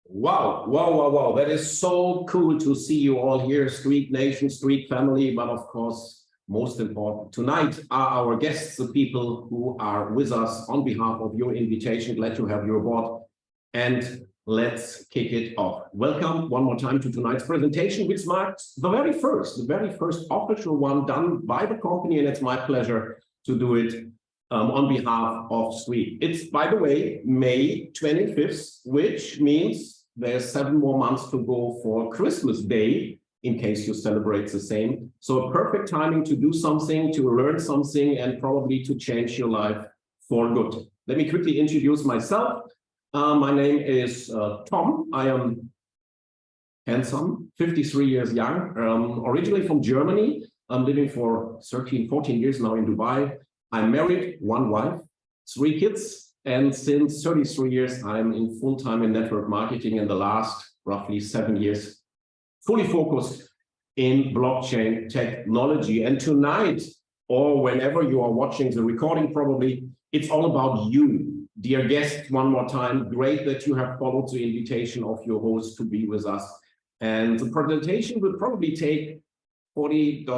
Wow, wow, wow, wow. That is so cool to see you all here, Streakk Nation, Streakk family. But of course, most important, tonight are our guests, the people who are with us on behalf of your invitation. Glad to have you aboard. And let's kick it off. Welcome one more time to tonight's presentation, which marks the very first official one done by the company. And it's my pleasure to do it on behalf of Streakk. It's, by the way, May 25th, which means there's 7 more months to go for Christmas Day, in case you celebrate the same. So a perfect timing to do something, to learn something, and probably to change your life for good. Let me quickly introduce myself. My name is Tom. I am handsome, 53 years young, originally from Germany. I'm living for 13, 14 years now in Dubai. I'm married, 1 wife, 3 kids, and since 33 years, I'm in full-time in network marketing in the last roughly 7 years, fully focused in blockchain technology. And tonight, or whenever you are watching the recording, probably, it's all about you. Dear guests, one more time, great that you have followed the invitation of your host to be with us. And the presentation will probably take 40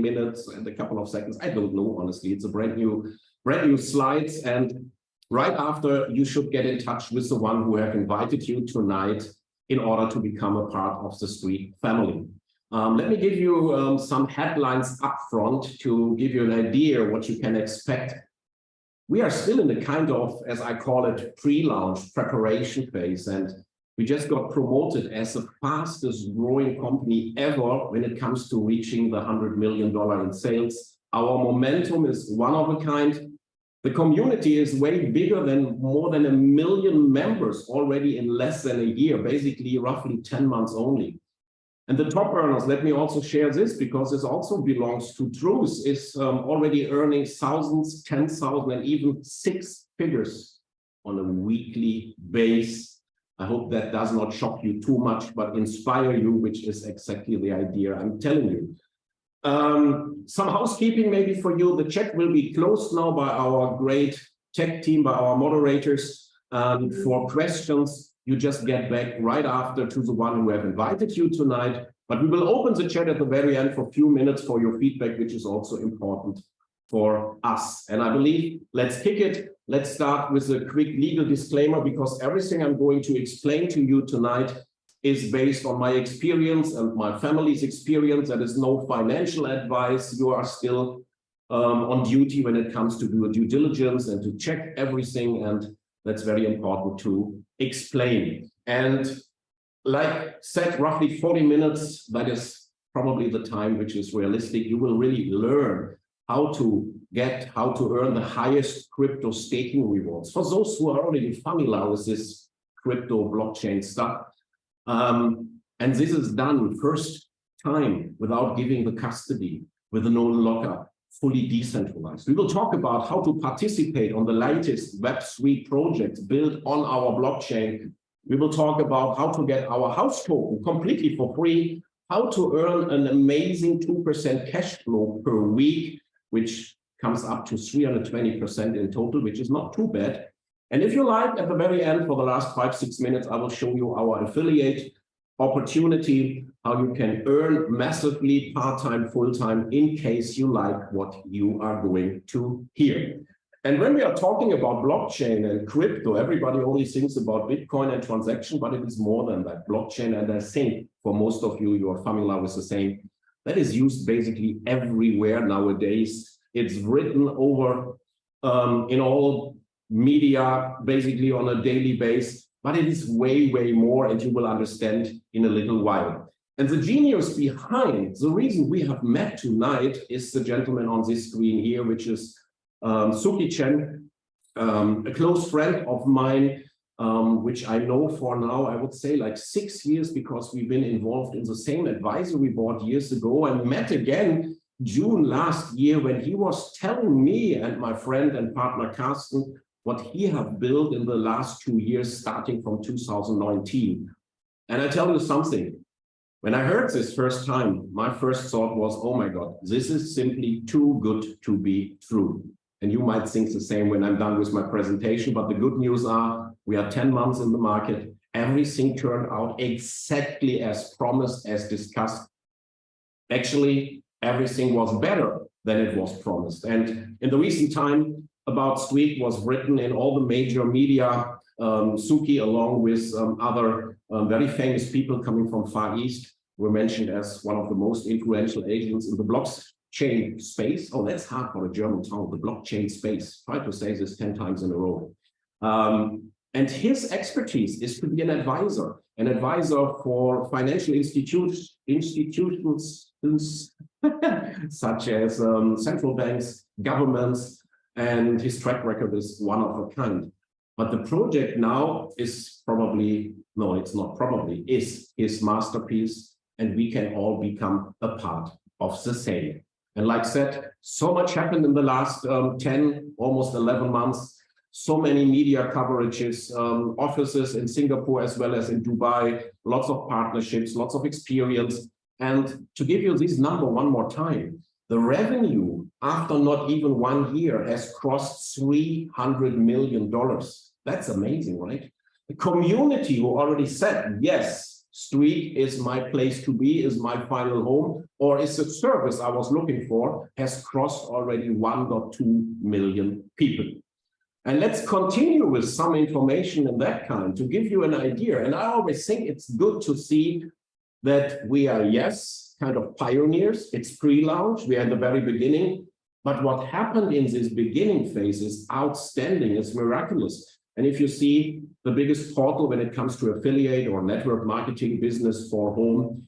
minutes and a couple of seconds. I don't know, honestly. It's a brand new slides. And right after, you should get in touch with the one who have invited you tonight in order to become a part of the Streakk family. Let me give you some headlines up front to give you an idea what you can expect. We are still in the kind of, as I call it, pre-launch preparation phase. And we just got promoted as the fastest growing company ever when it comes to reaching the $100 million in sales. Our momentum is one of a kind. The community is way bigger than more than 1 million members already in less than a year, basically roughly 10 months only. And the top earners, let me also share this because this also belongs to truth, is already earning thousands, 10,000, and even 6 figures on a weekly base. I hope that does not shock you too much, but inspire you, which is exactly the idea I'm telling you. Some housekeeping maybe for you. The chat will be closed now by our great tech team, by our moderators. For questions, you just get back right after to the one who have invited you tonight. But we will open the chat at the very end for a few minutes for your feedback, which is also important for us. And I believe, let's kick it. Let's start with a quick legal disclaimer, because everything I'm going to explain to you tonight is based on my experience and my family's experience. That is no financial advice. You are still on duty when it comes to do a due diligence and to check everything. And that's very important to explain. And like said, roughly 40 minutes, that is probably the time which is realistic. You will really learn how to earn the highest crypto staking rewards. For those who are already familiar with this crypto blockchain stuff, and this is done first time without giving the custody, with a no lockup, fully decentralized. We will talk about how to participate on the latest Web3 projects built on our blockchain. We will talk about how to get our house token completely for free, how to earn an amazing 2% cash flow per week, which comes up to 320% in total, which is not too bad. And if you like, at the very end, for the last 5-6 minutes, I will show you our affiliate opportunity, how you can earn massively part-time, full-time, in case you like what you are going to hear. And when we are talking about blockchain and crypto, everybody only thinks about Bitcoin and transaction, but it is more than that. Blockchain, and I think for most of you, you are familiar with the same. That is used basically everywhere nowadays. It's written over in all media, basically on a daily basis, but it is way, way more, and you will understand in a little while. And the genius behind the reason we have met tonight is the gentleman on this screen here, which is Suki Chen, a close friend of mine, which I know for now, I would say like 6 years, because we've been involved in the same advisory board years ago, and met again June last year when he was telling me and my friend and partner Carsten what he have built in the last 2 years, starting from 2019. And I tell you something, when I heard this first time, my first thought was, oh my God, this is simply too good to be true. And you might think the same when I'm done with my presentation, but the good news are we are 10 months in the market. everything turned out exactly as promised, as discussed. Actually, everything was better than it was promised. And in the recent time about Streakk was written in all the major media, Suki, along with other very famous people coming from Far East, were mentioned as one of the most influential agents in the blockchain space. Oh, that's hard for a German tongue, the blockchain space. Try to say this 10 times in a row. And his expertise is to be an advisor for financial institutions such as central banks, governments, and his track record is one of a kind. But the project now is probably, no, it's not probably, is his masterpiece, and we can all become a part of the same. And like I said, so much happened in the last 10, almost 11 months. So many media coverages, offices in Singapore as well as in Dubai, lots of partnerships, lots of experience. And to give you this number one more time, the revenue after not even 1 year has crossed $300 million. That's amazing, right? The community who already said, yes, Streakk is my place to be, is my final home, or is a service I was looking for, has crossed already 1.2 million people. And let's continue with some information in that kind to give you an idea. And I always think it's good to see that we are, yes, kind of pioneers. It's pre-launch. We are at the very beginning. But what happened in this beginning phase is outstanding. It's miraculous. And if you see the biggest portal when it comes to affiliate or network marketing business for home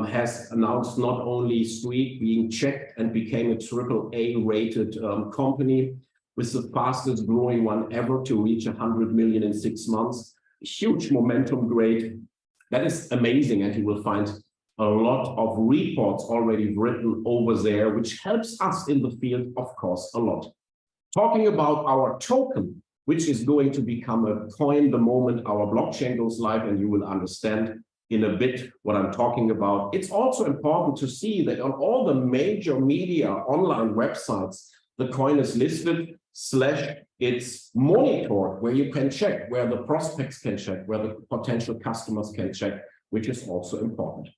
has announced not only Streakk being checked and became a AAA rated company, with the fastest growing one ever to reach 100 million in 6 months. Huge momentum grade. That is amazing. And you will find a lot of reports already written over there, which helps us in the field, of course, a lot. Talking about our token, which is going to become a coin the moment our blockchain goes live, and you will understand in a bit what I'm talking about. It's also important to see that on all the major media online websites, the coin is listed, / it's monitored, where you can check, where the prospects can check, where the potential customers can check, which is also important.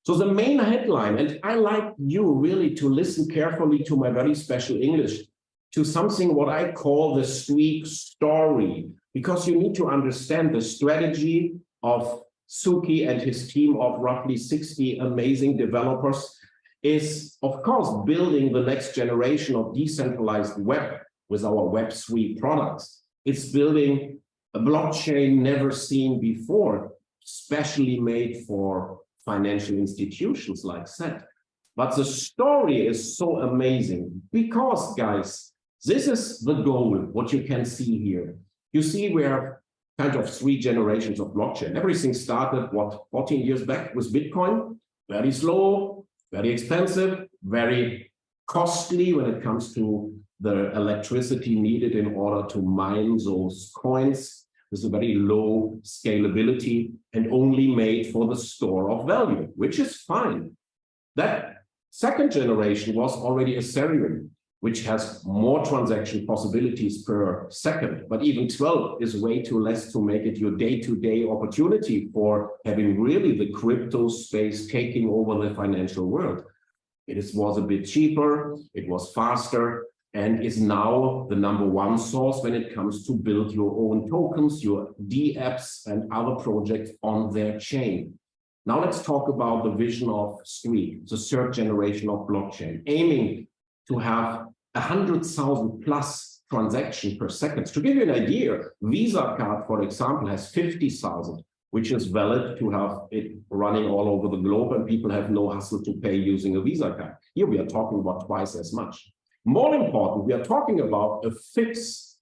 So the main headline, and I like you really to listen carefully to my very special English, to something what I call the Streakk story, because you need to understand the strategy of Suki and his team of roughly 60 amazing developers is, of course, building the next generation of decentralized web with our Web3 products. It's building a blockchain never seen before, specially made for financial institutions like that. But the story is so amazing because, guys, this is the goal, what you can see here. You see, we have kind of 3 generations of blockchain. Everything started, what, 14 years back with Bitcoin, very slow, very expensive, very costly when it comes to the electricity needed in order to mine those coins, with a very low scalability and only made for the store of value, which is fine. That second generation was already Ethereum, which has more transaction possibilities per second, but even 12 is way too less to make it your day-to-day opportunity for having really the crypto space taking over the financial world. It was a bit cheaper, it was faster, and is now the #1 source when it comes to build your own tokens, your dApps and other projects on their chain. Now let's talk about the vision of Streakk, the 3rd generation of blockchain, aiming to have 100,000 plus transactions per second. To give you an idea, Visa card, for example, has 50,000, which is valid to have it running all over the globe, and people have no hassle to pay using a Visa card. Here we are talking about twice as much. More important, we are talking about a fixed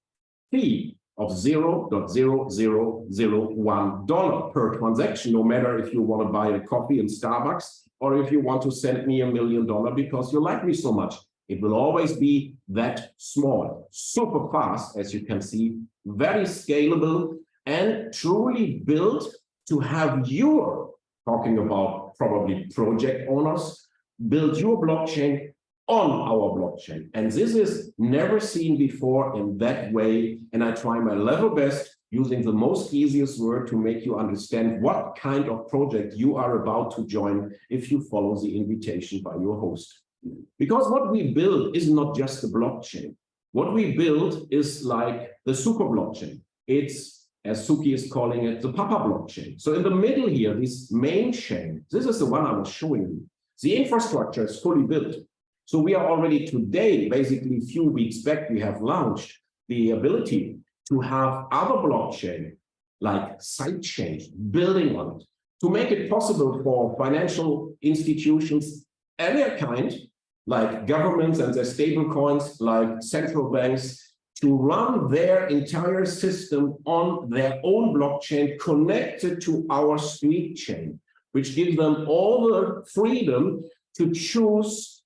fee of $0.0001 per transaction, no matter if you want to buy a coffee in Starbucks or if you want to send me $1 million because you like me so much. It will always be that small, super fast, as you can see, very scalable, and truly built to have your, talking about probably project owners, build your blockchain on our blockchain. And this is never seen before in that way. And I try my level best. using the most easiest word to make you understand what kind of project you are about to join if you follow the invitation by your host. Because what we build is not just a blockchain. What we build is like the super blockchain. It's, as Suki is calling it, the Papa blockchain. So in the middle here, this main chain, this is the one I was showing you. The infrastructure is fully built. So we are already today, basically a few weeks back, we have launched the ability to have other blockchain, like side chains, building on it, to make it possible for financial institutions, any kind, like governments and their stable coins, like central banks, to run their entire system on their own blockchain connected to our Streakk chain, which gives them all the freedom to choose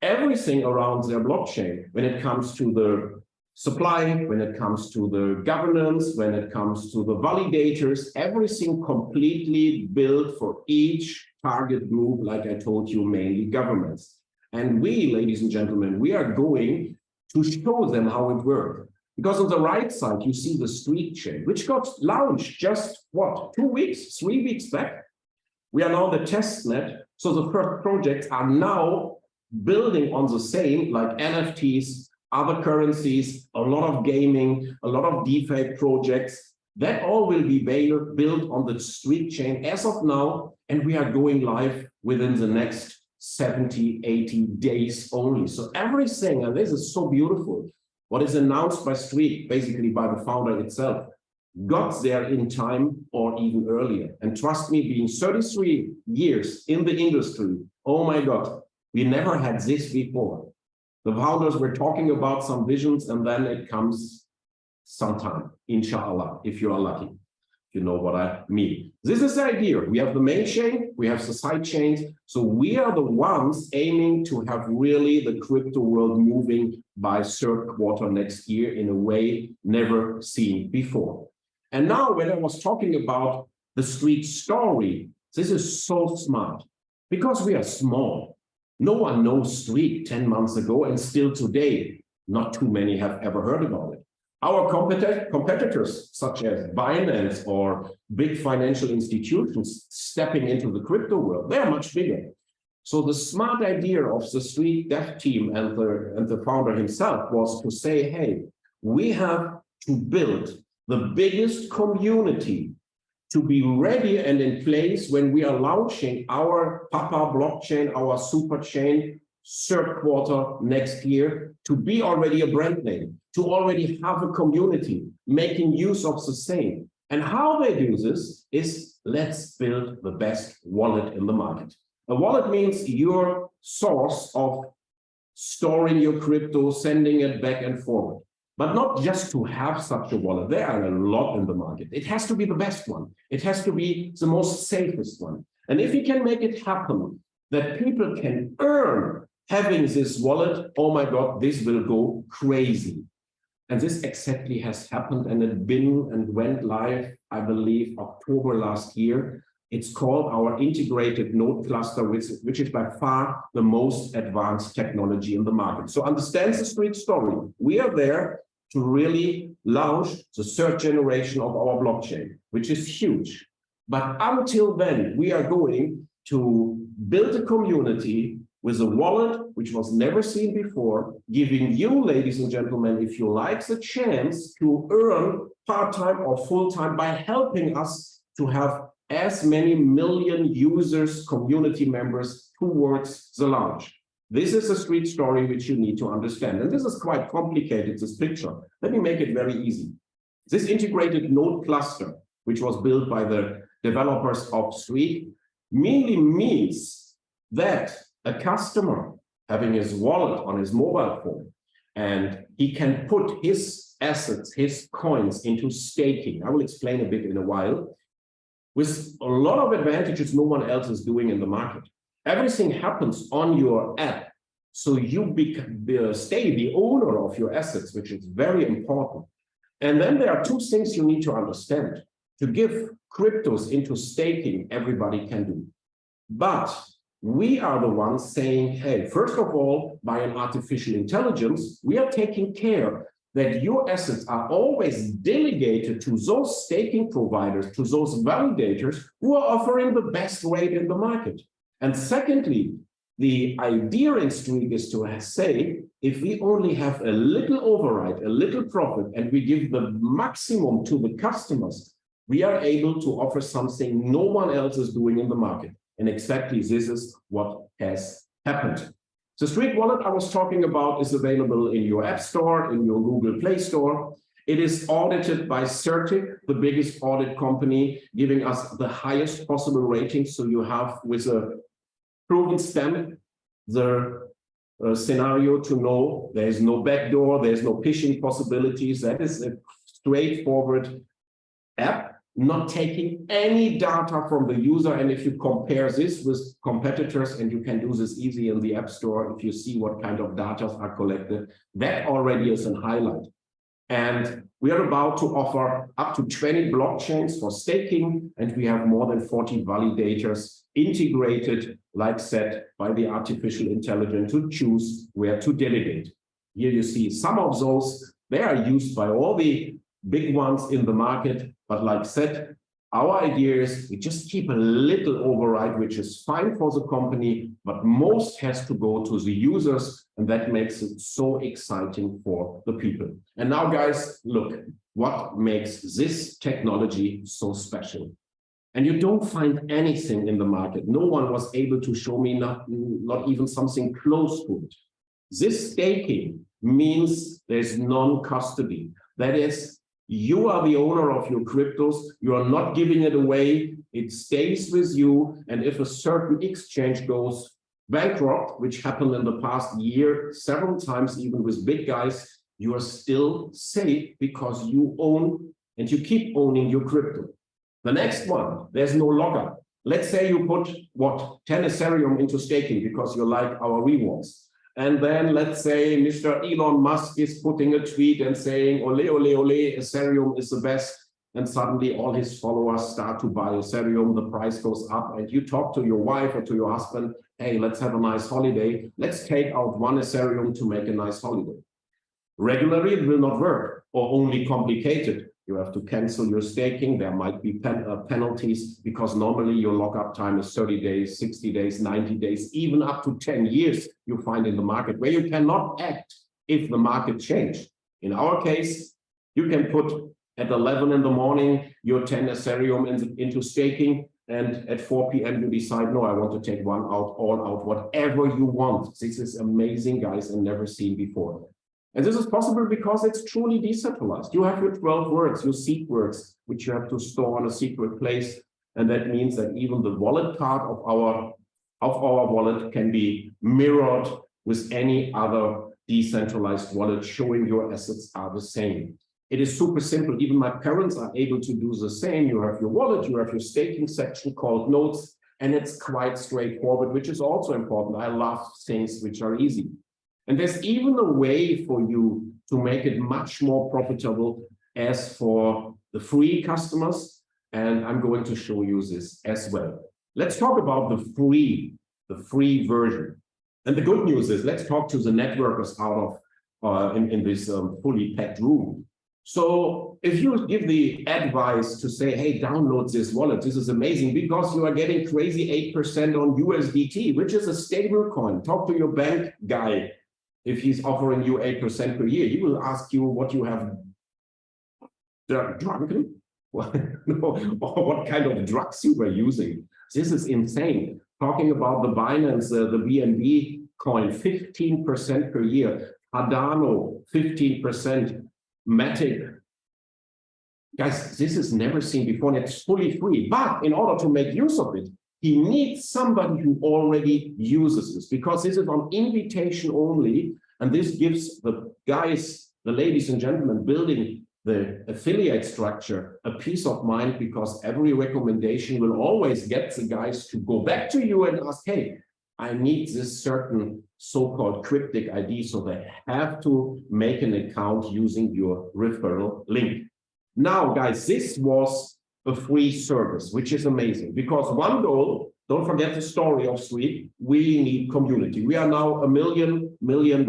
everything around their blockchain when it comes to the supply, when it comes to the governance, when it comes to the validators, everything completely built for each target group, like I told you, mainly governments. And we, ladies and gentlemen, we are going to show them how it works. Because on the right side, you see the Streakk chain, which got launched just, what, 2 weeks, 3 weeks back? We are now the test net. So the first projects are now building on the same, like NFTs, other currencies, a lot of gaming, a lot of DeFi projects. That all will be built on the Streakk chain as of now, and we are going live within the next 70, 80 days only. So everything, and this is so beautiful, what is announced by Streakk, basically by the founder itself, got there in time or even earlier. And trust me, being 33 years in the industry, oh my God, we never had this before. The founders were talking about some visions, and then it comes sometime, inshallah, if you are lucky. You know what I mean. This is the idea. We have the main chain, we have the side chains. So we are the ones aiming to have really the crypto world moving by third quarter next year in a way never seen before. And now when I was talking about the Streakk story, this is so smart because we are small. No one knows Streakk 10 months ago, and still today, not too many have ever heard about it. Our competitors, such as Binance or big financial institutions stepping into the crypto world, they are much bigger. So the smart idea of the Streakk dev team and the founder himself was to say, hey, we have to build the biggest community to be ready and in place when we are launching our Papa blockchain, our super chain, third quarter next year, to be already a brand name, to already have a community making use of the same. And how they do this is, let's build the best wallet in the market. A wallet means your source of storing your crypto, sending it back and forward. But not just to have such a wallet. There are a lot in the market. It has to be the best one. It has to be the most safest one. And if you can make it happen, that people can earn having this wallet, oh my God, this will go crazy. And this exactly has happened, and it been and went live, I believe, October last year. It's called our integrated node cluster, which is by far the most advanced technology in the market. So understand the Streakk story. We are there to really launch the third generation of our blockchain, which is huge. But until then, we are going to build a community with a wallet which was never seen before, giving you, ladies and gentlemen, if you like, the chance to earn part-time or full-time by helping us to have as many million users, community members towards the launch. This is a Streakk story which you need to understand. And this is quite complicated, this picture. Let me make it very easy. This integrated node cluster, which was built by the developers of Streakk, mainly means that a customer having his wallet on his mobile phone, and he can put his assets, his coins into staking. I will explain a bit in a while. With a lot of advantages no one else is doing in the market. Everything happens on your app, so you stay the owner of your assets, which is very important. And then there are two things you need to understand. To give cryptos into staking, everybody can do. But we are the ones saying, hey, first of all, by an artificial intelligence, we are taking care that your assets are always delegated to those staking providers, to those validators who are offering the best rate in the market. And secondly, the idea in Streakk is to say, if we only have a little override, a little profit, and we give the maximum to the customers, we are able to offer something no one else is doing in the market. And exactly this is what has happened. The Streakk wallet I was talking about is available in your App Store, in your Google Play Store. It is audited by Streakk, the biggest audit company, giving us the highest possible rating. So you have, with a proven stamp, the scenario to know there is no backdoor, there's no phishing possibilities. That is a straightforward app, not taking any data from the user. And if you compare this with competitors, and you can do this easy in the App Store, if you see what kind of data are collected, that already is a highlight. And we are about to offer up to 20 blockchains for staking, and we have more than 40 validators integrated, like said, by the artificial intelligence to choose where to delegate. Here you see some of those. They are used by all the big ones in the market, but like said, our idea is we just keep a little override, which is fine for the company, but most has to go to the users, and that makes it so exciting for the people. And now, guys, look, what makes this technology so special? And you don't find anything in the market. No one was able to show me not even something close to it. This staking means there's non-custody. That is, you are the owner of your cryptos. You are not giving it away. It stays with you. And if a certain exchange goes bankrupt, which happened in the past year, several times, even with big guys, you are still safe because you own and you keep owning your crypto. The next one, there's no lockup. Let's say you put, 10 Ethereum into staking because you like our rewards. And then let's say Mr. Elon Musk is putting a tweet and saying, ole, ole, ole, Ethereum is the best. And suddenly all his followers start to buy Ethereum, the price goes up, and you talk to your wife or to your husband, hey, let's have a nice holiday. Let's take out 1 Ethereum to make a nice holiday. Regularly, it will not work, or only complicated. You have to cancel your staking. There might be penalties, because normally your lockup time is 30 days, 60 days, 90 days, even up to 10 years you find in the market, where you cannot act if the market changes. In our case, you can put at 11 in the morning your 10 Ethereum into staking, and at 4 p.m. you decide, no, I want to take one out, all out, whatever you want. This is amazing, guys, and never seen before. And this is possible because it's truly decentralized. You have your 12 words, your seed words, which you have to store on a secret place. And that means that even the wallet card of our wallet can be mirrored with any other decentralized wallet, showing your assets are the same. It is super simple. Even my parents are able to do the same. You have your wallet, you have your staking section called notes, and it's quite straightforward, which is also important. I love things which are easy. And there's even a way for you to make it much more profitable as for the free customers. And I'm going to show you this as well. Let's talk about the free version. And the good news is, let's talk to the networkers out of in this fully packed room. So if you give the advice to say, hey, download this wallet, this is amazing because you are getting crazy 8% on USDT, which is a stable coin. Talk to your bank guy. If he's offering you 8% per year, he will ask you what you have drunken, or what kind of drugs you were using. This is insane. Talking about the Binance, the BNB coin, 15% per year. Cardano, 15%. Matic. Guys, this is never seen before, and it's fully free. But in order to make use of it, he needs somebody who already uses this, because this is on invitation only, and this gives the guys, the ladies and gentlemen building the affiliate structure a peace of mind, because every recommendation will always get the guys to go back to you and ask, hey, I need this certain so-called cryptic ID, so they have to make an account using your referral link. Now, guys, this was a free service, which is amazing, because one goal, don't forget the story of Streakk, we need community. We are now 1.2 million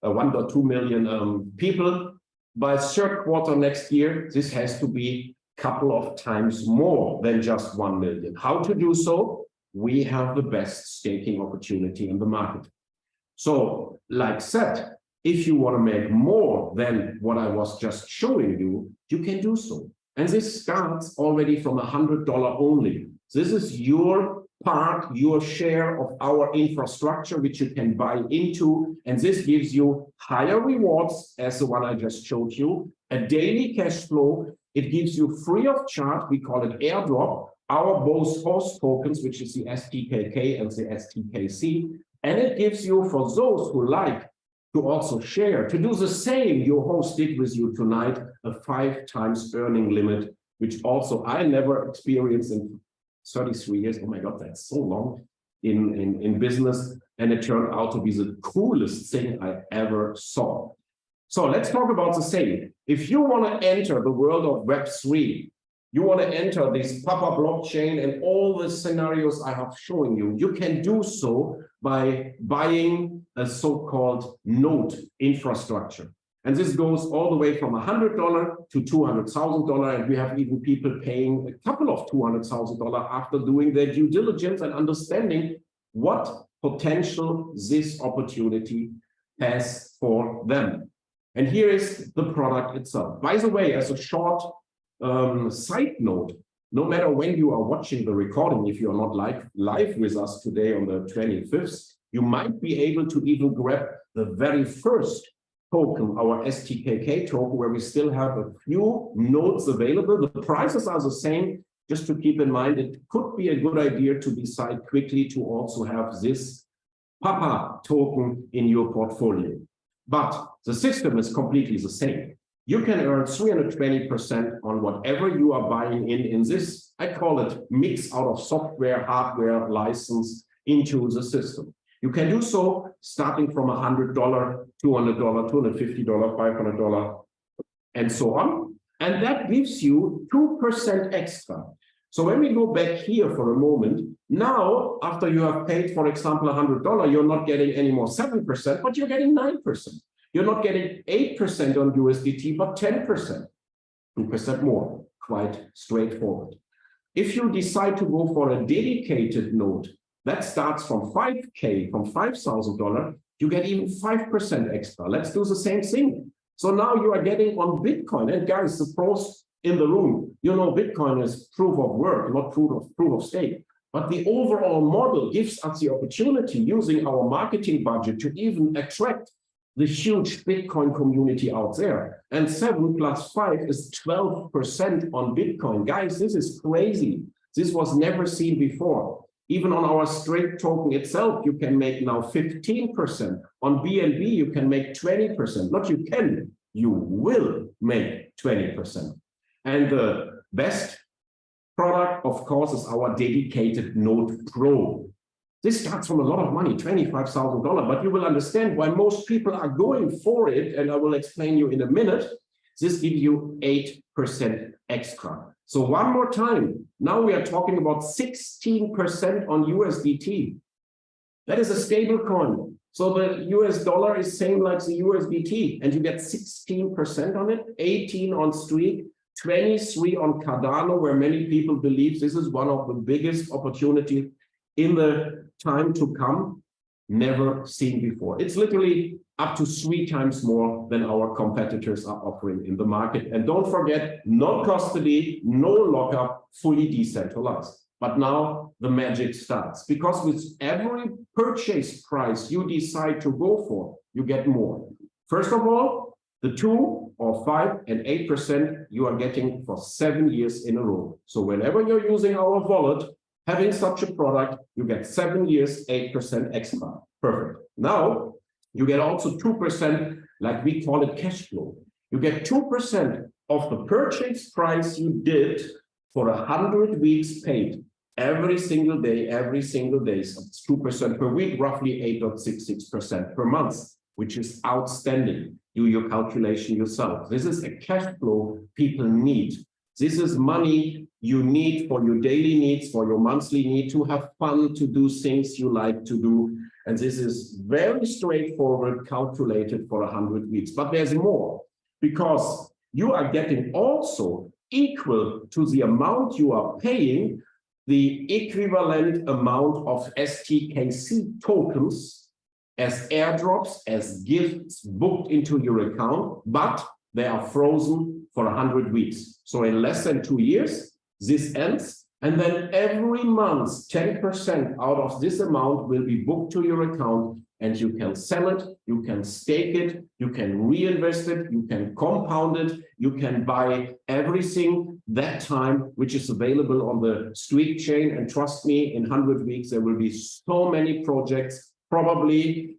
1.2 million people. By third quarter next year, this has to be a couple of times more than just 1 million. How to do so? We have the best staking opportunity in the market. So, like said, if you want to make more than what I was just showing you, you can do so. And this starts already from $100 only. This is your part, your share of our infrastructure, which you can buy into. And this gives you higher rewards, as the one I just showed you, a daily cash flow. It gives you free of charge, we call it airdrop, our both host tokens, which is the STKK and the STKC. And it gives you, for those who like to also share, to do the same your host did with you tonight, a 5 times earning limit, which also I never experienced in 33 years. Oh my God, that's so long in business. And it turned out to be the coolest thing I ever saw. So let's talk about the same. If you want to enter the world of Web3, you want to enter this Papa blockchain and all the scenarios I have shown you, you can do so by buying a so-called node infrastructure. And this goes all the way from $100 to $200,000. And we have even people paying a couple of $200,000 after doing their due diligence and understanding what potential this opportunity has for them. And here is the product itself. By the way, as a short side note, no matter when you are watching the recording, if you're not live with us today on the 25th, you might be able to even grab the very first token, our STKK token, where we still have a few nodes available. The prices are the same. Just to keep in mind, it could be a good idea to decide quickly to also have this Papa token in your portfolio. But the system is completely the same. You can earn 320% on whatever you are buying in this, I call it mix out of software, hardware, license into the system. You can do so starting from $100, $200, $250, $500, and so on. And that gives you 2% extra. So when we go back here for a moment, now, after you have paid, for example, $100, you're not getting any more 7%, but you're getting 9%. You're not getting 8% on USDT, but 10%, 2% more, quite straightforward. If you decide to go for a dedicated node, that starts from $5K, from $5,000, you get even 5% extra. Let's do the same thing. So now you are getting on Bitcoin. And guys, the pros in the room, you know, Bitcoin is proof of work, not proof of stake. But the overall model gives us the opportunity, using our marketing budget, to even attract the huge Bitcoin community out there. And 7 plus 5 is 12% on Bitcoin. Guys, this is crazy. This was never seen before. Even on our Streakk token itself, you can make now 15%. On BNB, you can make 20%. Not you can, you will make 20%. And the best product, of course, is our dedicated Node Pro. This starts from a lot of money, $25,000, but you will understand why most people are going for it, and I will explain you in a minute. This gives you 8% extra. So one more time, now we are talking about 16% on USDT. That is a stable coin. So the US dollar is same like the USDT, and you get 16% on it, 18 on Streakk, 23 on Cardano, where many people believe this is one of the biggest opportunities in the time to come, never seen before. It's literally up to 3 times more than our competitors are offering in the market. And don't forget, no custody, no lockup, fully decentralized. But now the magic starts, because with every purchase price you decide to go for, you get more. First of all, the 2 or 5 and 8% you are getting for 7 years in a row. So whenever you're using our wallet, having such a product, you get 7 years, 8% extra. Perfect. Now, you get also 2%, like we call it cash flow. You get 2% of the purchase price you did for 100 weeks paid. Every single day, so it's 2% per week, roughly 8.66% per month, which is outstanding. Do your calculation yourself. This is a cash flow people need. This is money you need for your daily needs, for your monthly need, to have fun, to do things you like to do. And this is very straightforward, calculated for 100 weeks. But there's more, because you are getting also equal to the amount you are paying, the equivalent amount of STKC tokens as airdrops, as gifts booked into your account, but they are frozen for 100 weeks. So in less than 2 years, this ends. And then every month, 10% out of this amount will be booked to your account, and you can sell it, you can stake it, you can reinvest it, you can compound it, you can buy everything that time which is available on the Streakk chain. And trust me, in 100 weeks, there will be so many projects, probably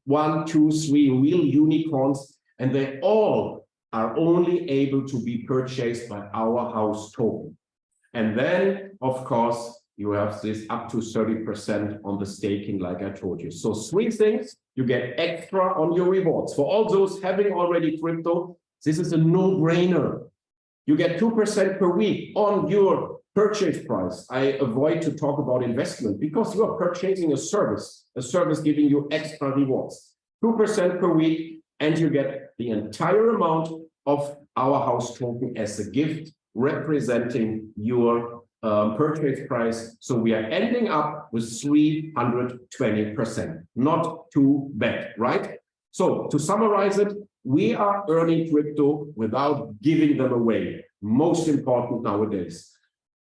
1, 2, 3 real unicorns, and they all are only able to be purchased by our house token. And then, of course, you have this up to 30% on the staking, like I told you. So 3 things, you get extra on your rewards. For all those having already crypto, this is a no-brainer. You get 2% per week on your purchase price. I avoid to talk about investment because you are purchasing a service giving you extra rewards. 2% per week, and you get the entire amount of our house token as a gift representing your purchase price. So we are ending up with 320%. Not too bad, right? So to summarize it, we are earning crypto without giving them away. Most important nowadays.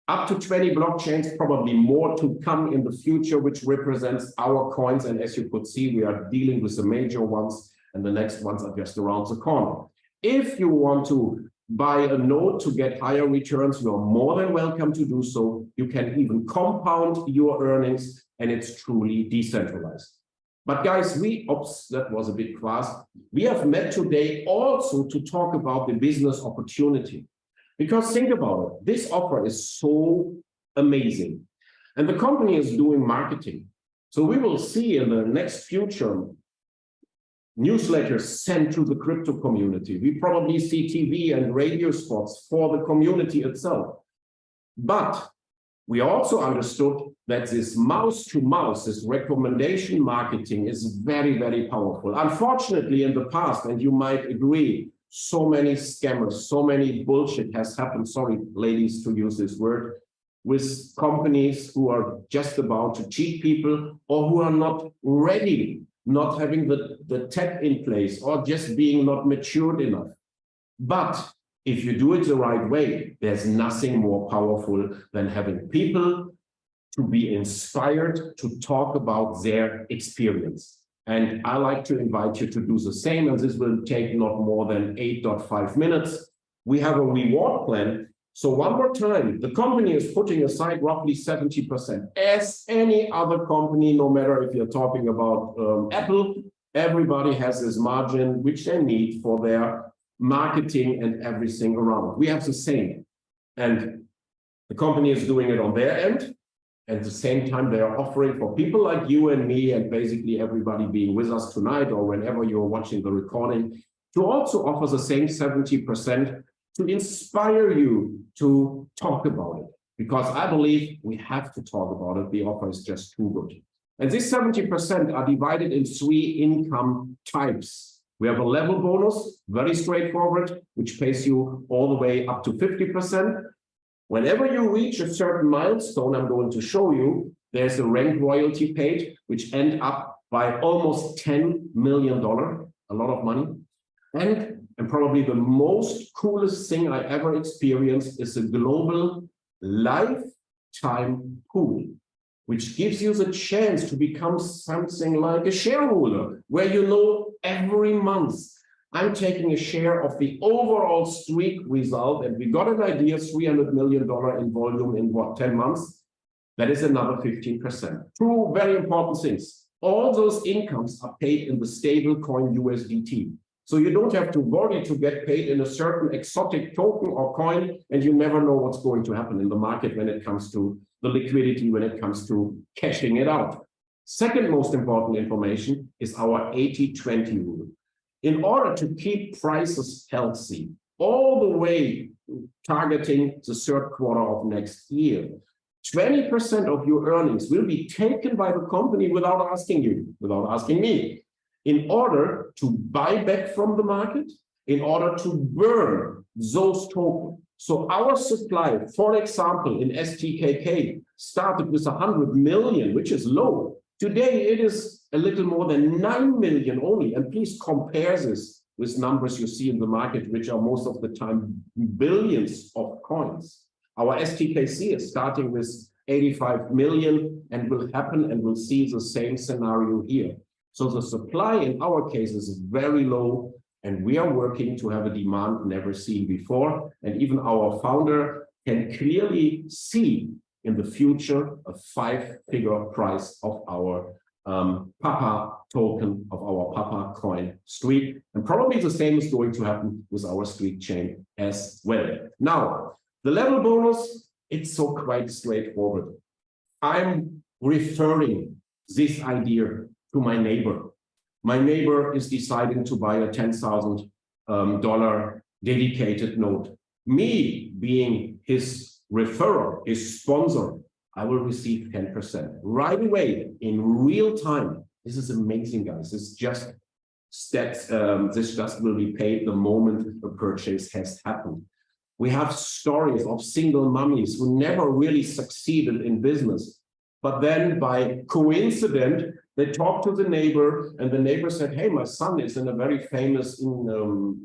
Up to 20 blockchains, probably more to come in the future, which represents our coins. And as you could see, we are dealing with the major ones, and the next ones are just around the corner. If you want to buy a note to get higher returns, you are more than welcome to do so. You can even compound your earnings, and it's truly decentralized. But guys, oops, that was a bit fast. We have met today also to talk about the business opportunity. Because think about it, this offer is so amazing. And the company is doing marketing. So we will see in the next future newsletters sent to the crypto community. We probably see TV and radio spots for the community itself. But we also understood that this mouse-to-mouse, this recommendation marketing is very, very powerful. Unfortunately, in the past, and you might agree, so many scammers, so many bullshit has happened, sorry, ladies, to use this word, with companies who are just about to cheat people or who are not ready, not having the tech in place, or just being not matured enough. But if you do it the right way, there's nothing more powerful than having people to be inspired to talk about their experience. And I like to invite you to do the same, and this will take not more than 8.5 minutes. We have a reward plan. So one more time, the company is putting aside roughly 70%. As any other company, no matter if you're talking about Apple, everybody has this margin which they need for their marketing and everything around. We have the same. And the company is doing it on their end. At the same time, they are offering for people like you and me, and basically everybody being with us tonight or whenever you're watching the recording, to also offer the same 70% to inspire you to talk about it. Because I believe we have to talk about it. The offer is just too good. And these 70% are divided in 3 income types. We have a level bonus, very straightforward, which pays you all the way up to 50%. Whenever you reach a certain milestone, I'm going to show you, there's a rank royalty paid, which end up by almost $10 million, a lot of money. And probably the most coolest thing I ever experienced is a global lifetime pool, which gives you the chance to become something like a shareholder, where you know every month I'm taking a share of the overall Streakk result, and we got an idea, $300 million in volume in what, 10 months? That is another 15%. 2 very important things. All those incomes are paid in the stable coin USDT. So you don't have to worry to get paid in a certain exotic token or coin, and you never know what's going to happen in the market when it comes to the liquidity, when it comes to cashing it out. Second most important information is our 80-20 rule. In order to keep prices healthy, all the way targeting the 3rd quarter of next year, 20% of your earnings will be taken by the company without asking you, without asking me, in order to buy back from the market, in order to burn those tokens. So our supply, for example, in STKK started with 100 million, which is low. Today, it is a little more than 9 million only. And please compare this with numbers you see in the market, which are most of the time billions of coins. Our STKC is starting with 85 million and will happen, and we'll see the same scenario here. So the supply in our case is very low, and we are working to have a demand never seen before. And even our founder can clearly see in the future a 5-figure price of our Papa token, of our Papa coin Streakk. And probably the same is going to happen with our Streakk chain as well. Now, the level bonus, it's so quite straightforward. I'm referring this idea to my neighbor. My neighbor is deciding to buy a $10,000 dedicated note. Me being his referrer, his sponsor, I will receive 10% right away in real time. This is amazing, guys. This just will be paid the moment the purchase has happened. We have stories of single mummies who never really succeeded in business, but then by coincidence, they talked to the neighbor, and the neighbor said, hey, my son is in a very famous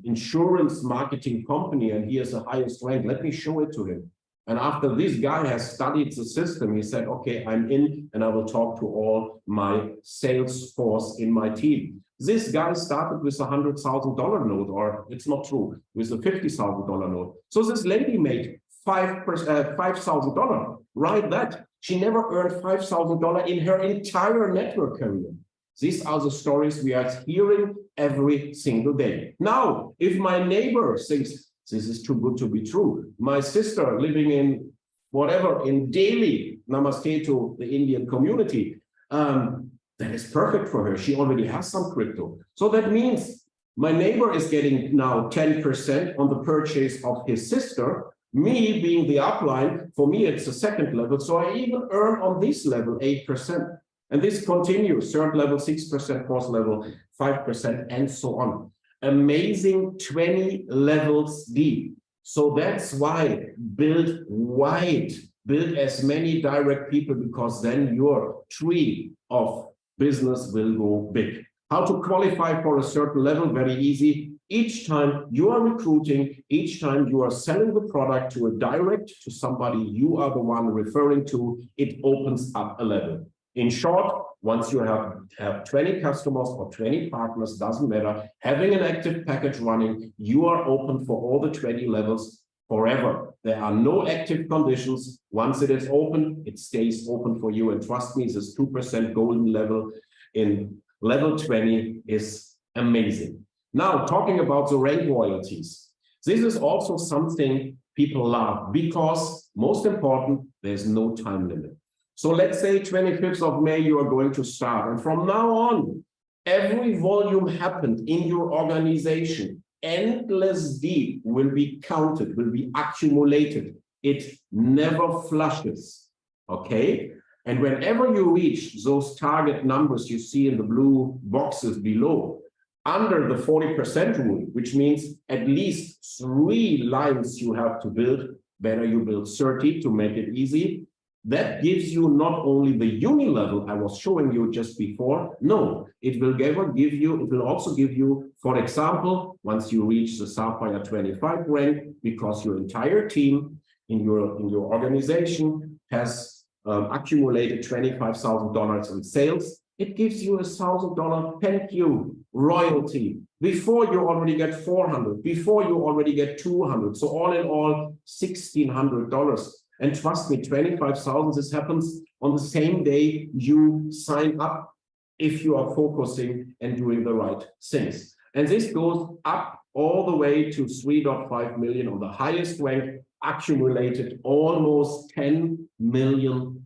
insurance marketing company, and he has the highest rank. Let me show it to him. And after this guy has studied the system, he said, okay, I'm in, and I will talk to all my sales force in my team. This guy started with a $100,000 note, or it's not true, with a $50,000 note. So this lady made $5,000. Right, that she never earned $5,000 in her entire network career. These are the stories we are hearing every single day. Now, if my neighbor thinks this is too good to be true, my sister living in whatever, in Delhi, namaste to the Indian community, that is perfect for her. She already has some crypto. So that means my neighbor is getting now 10% on the purchase of his sister. Me being the upline, for me, it's a second level. So I even earn on this level 8%. And this continues, third level, 6%, fourth level, 5%, and so on. Amazing 20 levels deep. So that's why build wide, build as many direct people, because then your tree of business will go big. How to qualify for a certain level? Very easy. Each time you are recruiting, each time you are selling the product to a direct, to somebody you are the one referring to, it opens up a level. In short, once you have 20 customers or 20 partners, doesn't matter, having an active package running, you are open for all the 20 levels forever. There are no active conditions. Once it is open, it stays open for you. And trust me, this 2% golden level in level 20 is amazing. Now, talking about the rank royalties, this is also something people love, because most important, there's no time limit. So let's say 25th of May, you are going to start. And from now on, every volume happened in your organization, endless deep will be counted, will be accumulated. It never flushes, okay? And whenever you reach those target numbers you see in the blue boxes below, under the 40% rule, which means at least 3 lines you have to build, better you build 30 to make it easy. That gives you not only the uni level I was showing you just before. No, it will also give you, for example, once you reach the Sapphire 25 rank, because your entire team in your organization has accumulated $25,000 in sales, it gives you $1,000 thank you royalty before you already get 400, before you already get 200. So all in all, $1,600. And trust me, 25,000, this happens on the same day you sign up, if you are focusing and doing the right things. And this goes up all the way to 3.5 million on the highest rank, accumulated almost $10 million.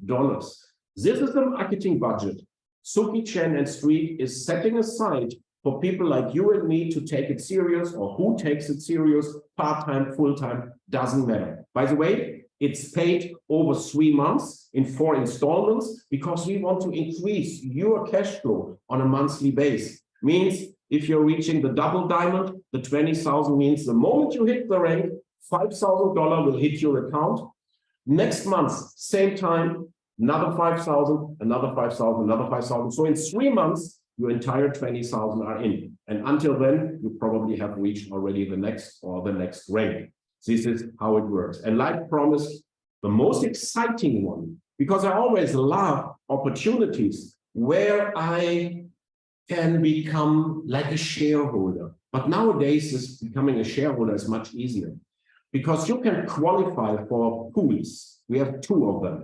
This is the marketing budget Suki Chen and Streakk is setting aside for people like you and me to take it serious, or who takes it serious, part-time, full-time, doesn't matter. By the way, It's paid over 3 months in 4 installments because we want to increase your cash flow on a monthly basis. Means if you're reaching the double diamond, the 20,000 means the moment you hit the rank, $5,000 will hit your account. Next month, same time, another 5,000, another 5,000, another 5,000. So in 3 months, your entire 20,000 are in. And until then, you probably have reached already the next rank. This is how it works. And like promised, the most exciting one, because I always love opportunities where I can become like a shareholder. But nowadays, becoming a shareholder is much easier because you can qualify for pools. We have 2 of them.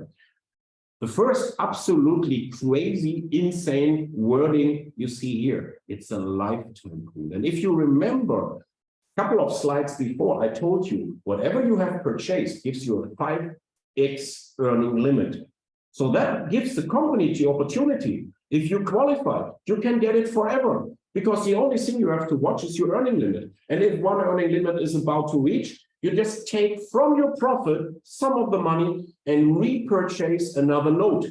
The first absolutely crazy, insane wording you see here, it's a lifetime pool. And if you remember a couple of slides before, I told you, whatever you have purchased gives you a 5x earning limit. So that gives the company the opportunity. If you qualify, you can get it forever because the only thing you have to watch is your earning limit. And if one earning limit is about to reach, you just take from your profit some of the money and repurchase another note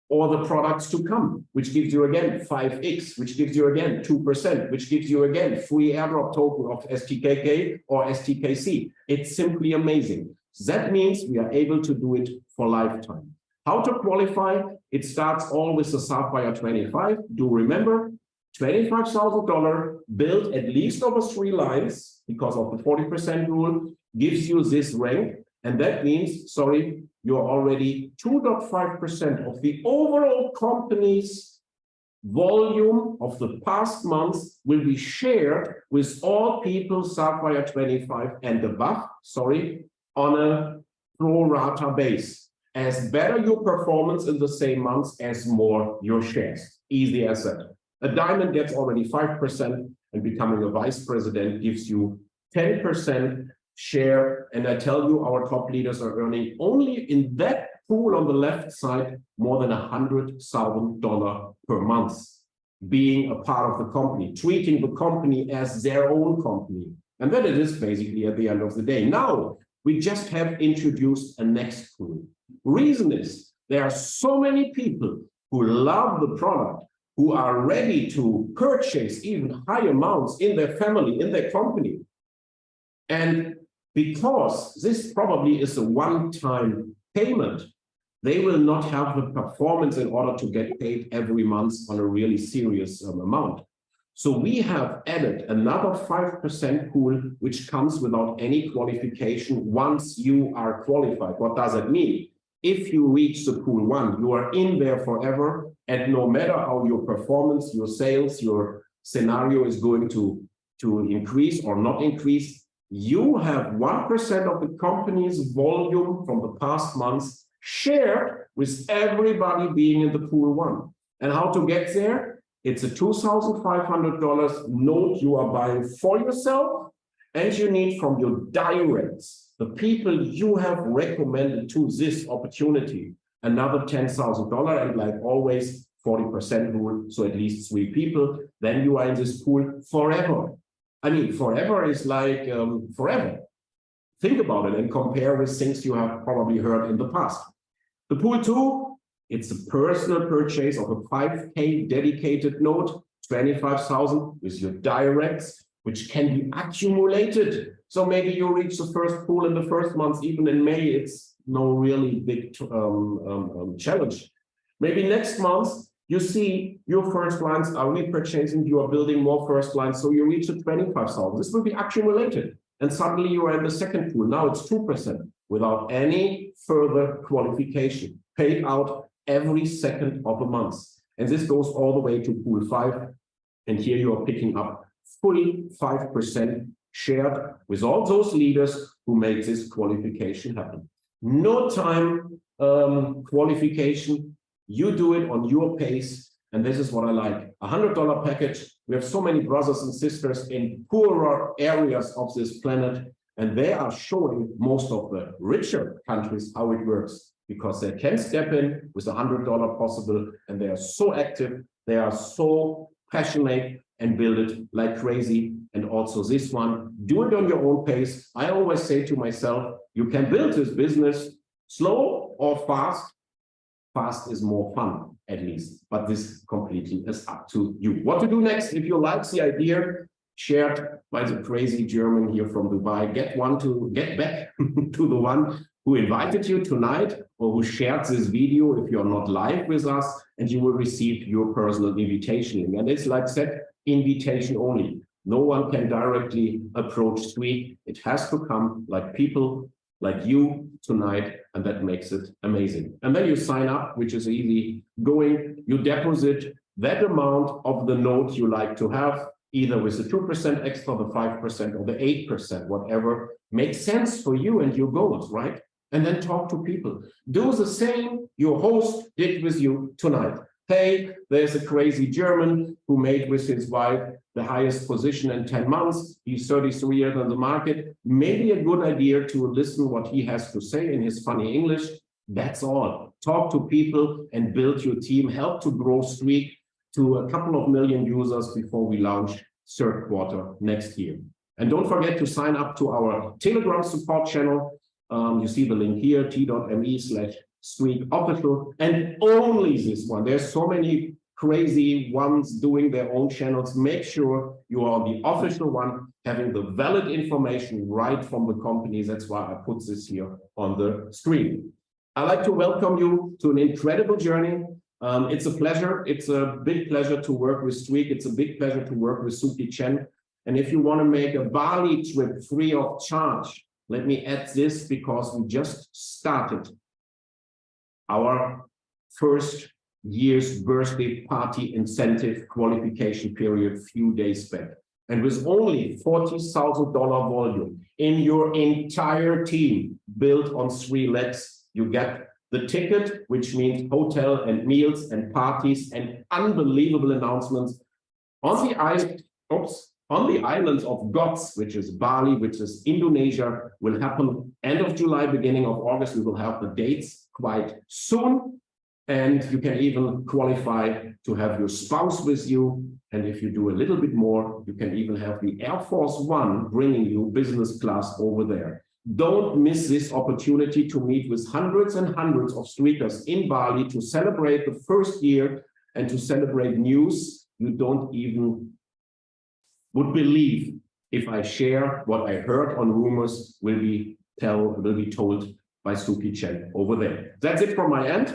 or the products to come, which gives you again 5x, which gives you again 2%, which gives you again free airdrop token of STKK or STKC. It's simply amazing. That means we are able to do it for lifetime. How to qualify? It starts all with the Sapphire 25. Do remember, $25,000 built at least over 3 lines because of the 40% rule gives you this rank. And that means, sorry, you're already 2.5% of the overall company's volume of the past months will be shared with all people Sapphire 25 and above, sorry, on a pro rata base. As better your performance in the same months, as more your shares. Easy as that. A diamond gets already 5%, and becoming a vice president gives you 10% share. And I tell you, our top leaders are earning only in that pool on the left side more than $100,000 per month, being a part of the company, treating the company as their own company. And then it is basically at the end of the day. Now, we just have introduced a next pool. Reason is there are so many people who love the product, who are ready to purchase even high amounts in their family, in their company. And because this probably is a one-time payment, they will not have the performance in order to get paid every month on a really serious amount. So we have added another 5% pool, which comes without any qualification once you are qualified. What does it mean? If you reach the pool 1, you are in there forever, and no matter how your performance, your sales, your scenario is going to increase or not increase, you have 1% of the company's volume from the past months shared with everybody being in the pool 1. And how to get there? It's a $2,500 note you are buying for yourself, and you need from your directs, the people you have recommended to this opportunity, another $10,000, and like always, 40% rule, so at least 3 people, then you are in this pool forever. I mean, forever is like forever. Think about it and compare with things you have probably heard in the past. The pool 2, it's a personal purchase of a 5K dedicated note, 25,000 with your directs, which can be accumulated. So maybe you reach the first pool in the first month, even in May, it's no really big challenge. Maybe next month, you see your first lines are repurchasing, you are building more first lines, so you reach the 25,000. This will be accumulated. And suddenly you are in the second pool. Now it's 2% without any further qualification, paid out every second of a month. And this goes all the way to pool 5. And here you are picking up fully 5% shared with all those leaders who made this qualification happen. No time qualification. You do it on your pace. And this is what I like. $100 package. We have so many brothers and sisters in poorer areas of this planet, and they are showing most of the richer countries how it works, because they can step in with $100 possible, and they are so active, they are so passionate, and build it like crazy. And also this one, do it on your own pace. I always say to myself, you can build this business Slow or fast? Fast is more fun, at least, but this completely is up to you. What to do next? If you like the idea shared by the crazy German here from Dubai, get back to the one who invited you tonight or who shared this video if you're not live with us, and you will receive your personal invitation. And it's like said, invitation only. No one can directly approach Streakk. It has to come like people like you tonight, and that makes it amazing. And then you sign up, which is easy going. You deposit that amount of the note you like to have, either with the 2% extra, the 5%, or the 8%, whatever makes sense for you and your goals, right? And then talk to people. Do the same your host did with you tonight. Hey, there's a crazy German who made with his wife the highest position in 10 months. He's 33 years on the market. Maybe a good idea to listen what he has to say in his funny English. That's all. Talk to people and build your team. Help to grow Streakk to a couple of million users before we launch third quarter next year. And don't forget to sign up to our Telegram support channel. You see the link here, t.me/Streakk official, and only this one. There's so many crazy ones doing their own channels. Make sure you are the official one, having the valid information right from the company. That's why I put this here on the screen. I'd like to welcome you to an incredible journey. It's a pleasure. It's a big pleasure to work with Streakk. It's a big pleasure to work with Suki Chen. And if you want to make a Bali trip free of charge, let me add this, because we just started our first year's birthday party incentive qualification period a few days back. And with only $40,000 volume in your entire team built on 3 legs, you get the ticket, which means hotel and meals and parties and unbelievable announcements on the islands of Gods, which is Bali, which is Indonesia, will happen end of July, beginning of August. We will have the dates quite soon. And you can even qualify to have your spouse with you. And if you do a little bit more, you can even have the Air Force One bringing you business class over there. Don't miss this opportunity to meet with hundreds and hundreds of Streakkers in Bali to celebrate the first year and to celebrate news you don't even would believe if I share what I heard on rumors will be told by Suki Chen over there. That's it from my end.